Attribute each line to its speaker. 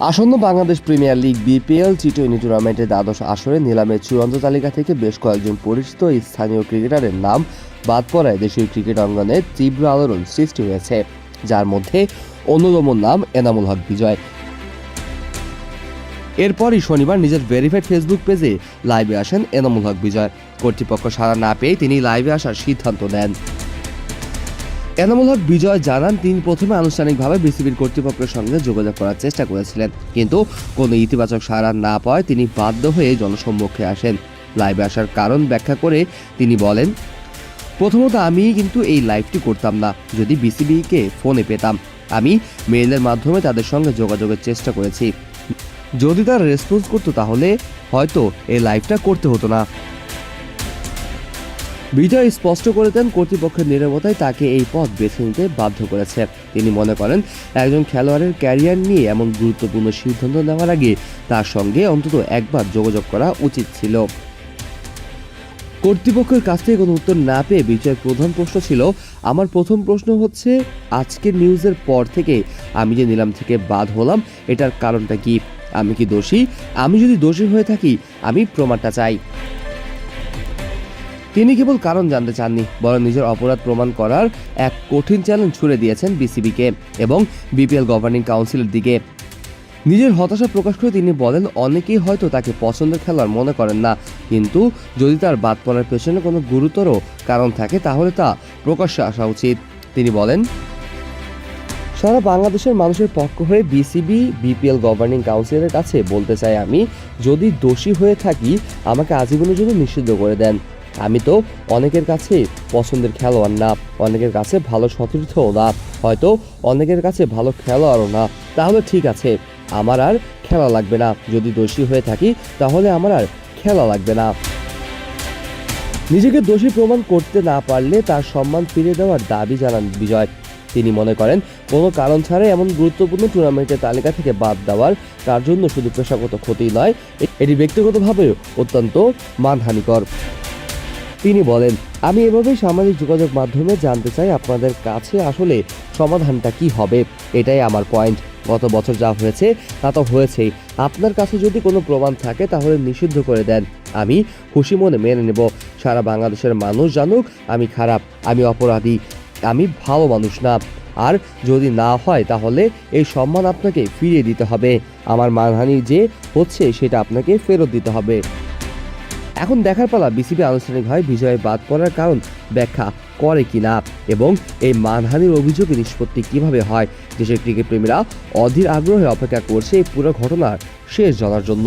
Speaker 1: আসন্ন Bangladesh premier league BPL টি-20 টুর্নামেন্টের দ্বাদশ আসরে নিলামের চূড়ান্ত তালিকা থেকে বেশ কয়েকজন পরিচিত স্থানীয় ক্রিকেটারের নাম বাদ পড়ায় দেশীয় ক্রিকেট অঙ্গনে তীব্র আলোড়ন সৃষ্টি হয়েছে, যার মধ্যে অন্যতম নাম এনামুল হক বিজয়। এরপরই শনিবার নিজের ভেরিফাইড ফেসবুক পেজে লাইভে আসেন এনামুল হক বিজয়। কর্তৃপক্ষ সাড়া না পেয়ে তিনি লাইভে আসার সিদ্ধান্ত নেন। এনামুল হক বিজয় জানান, তিনি প্রথমে আনুষ্ঠানিকভাবে বিসিবির কর্তৃপক্ষের সঙ্গে যোগাযোগ করার চেষ্টা করেছিলেন, কিন্তু কোনো ইতিবাচক সাড়া না পাওয়ায় তিনি বাধ্য হয়ে জনসম্মুখে আসেন। লাইভে আসার কারণ ব্যাখ্যা করে তিনি বলেন, প্রথমত আমি কিন্তু এই লাইভটি করতাম না যদি বিসিবিকে ফোনে পেতাম। আমি মেইলের মাধ্যমে তাদের সঙ্গে যোগাযোগের চেষ্টা করেছি। যদি তারা রেসপন্স করতো তাহলে হয়তো এই লাইভটা করতে হতো না। বিজয় স্পষ্ট করে দেন, কর্তৃপক্ষের নীরবতায় তাকে এই পথ বেছে নিতে বাধ্য করেছে। তিনি মনে করেন, একজন খেলোয়াড়ের ক্যারিয়ার নিয়ে এমন গুরুত্বপূর্ণ সিদ্ধান্ত নেওয়ার আগে তার সঙ্গে অন্তত একবার যোগাযোগ করা উচিত ছিল। কর্তৃপক্ষের কাছ থেকে কোনো উত্তর না পেয়ে বিজয়ের প্রধান প্রশ্ন ছিল, আমার প্রথম প্রশ্ন হচ্ছে, আজকের নিউজের পর থেকে আমি যে নিলাম থেকে বাদ হলাম, এটার কারণটা কি? আমি কি দোষী? আমি যদি দোষী হয়ে থাকি, আমি প্রমাণটা চাই। তিনি কেবল কারণ জানতে চাননি, বরং নিজের অপরাধ প্রমাণ করার এক কঠিন চ্যালেঞ্জ ছুড়ে দিয়েছেন বিসিবিকে এবং বিপিএল গভর্নিং কাউন্সিলের দিকে। নিজের হতাশা প্রকাশ করে তিনি বলেন, অনেকেই হয়তো তাকে পছন্দের খেলোয়াড় মনে করেন না, কিন্তু যদি তার বাদ পড়ার পেছনে কোনো গুরুতর কারণ থাকে তাহলে তা প্রকাশ্যে আসা উচিত। তিনি বলেন, সারা বাংলাদেশের মানুষের পক্ষ হয়ে বিসিবি বিপিএল গভর্নিং কাউন্সিলের কাছে বলতে চাই, আমি যদি দোষী হয়ে থাকি আমাকে আজীবনের জন্য নিষিদ্ধ করে দেন। আমি তো অনেকের কাছে পছন্দের খেলোয়াড় না, অনেকের কাছে ভালো সতীর্থও না, হয়তো অনেকের কাছে ভালো খেলোয়াড়ও না। তাহলে ঠিক আছে, আমার আর খেলা লাগবে না। যদি দোষী হয়ে থাকি তাহলে আমার আর খেলা লাগবে না। নিজেকে দোষী প্রমাণ করতে না পারলে তার সম্মান ফিরিয়ে দেওয়ার দাবি জানান বিজয়। তিনি মনে করেন, কোনো কারণ ছাড়াই এমন গুরুত্বপূর্ণ টুর্নামেন্টের তালিকা থেকে বাদ দেওয়ার তার জন্য শুধু পেশাগত ক্ষতি নয়, এটি ব্যক্তিগতভাবেও অত্যন্ত মানহানিকর। তিনি বলেন, আমি এভাবেই সামাজিক যোগাযোগ মাধ্যমে জানতে চাই আপনাদের কাছে আসলে সমাধানটা কি হবে। এটাই আমার পয়েন্ট। গত বছর যা হয়েছে তা তো হয়েছেই। আপনার কাছে যদি কোনো প্রমাণ থাকে তাহলে নিষিদ্ধ করে দেন। আমি খুশি মনে মেনে নেব। সারা বাংলাদেশের মানুষ জানুক আমি খারাপ, আমি অপরাধী, আমি ভালো মানুষ না। আর যদি না হয় তাহলে এই সম্মান আপনাকে ফিরিয়ে দিতে হবে। আমার মানহানি যে হচ্ছে সেটা আপনাকে ফেরত দিতে হবে। এখন দেখার পালা বিসিবি আনুষ্ঠানিকভাবে বিজয়ে বাদ পড়ার কারণ ব্যাখ্যা করে কিনা এবং এই মানহানির অভিযোগে নিষ্পত্তি কিভাবে হয়। দেশের ক্রিকেট প্রেমীরা অধীর আগ্রহে অপেক্ষা করছে এই পুরো ঘটনার শেষ জানার জন্য।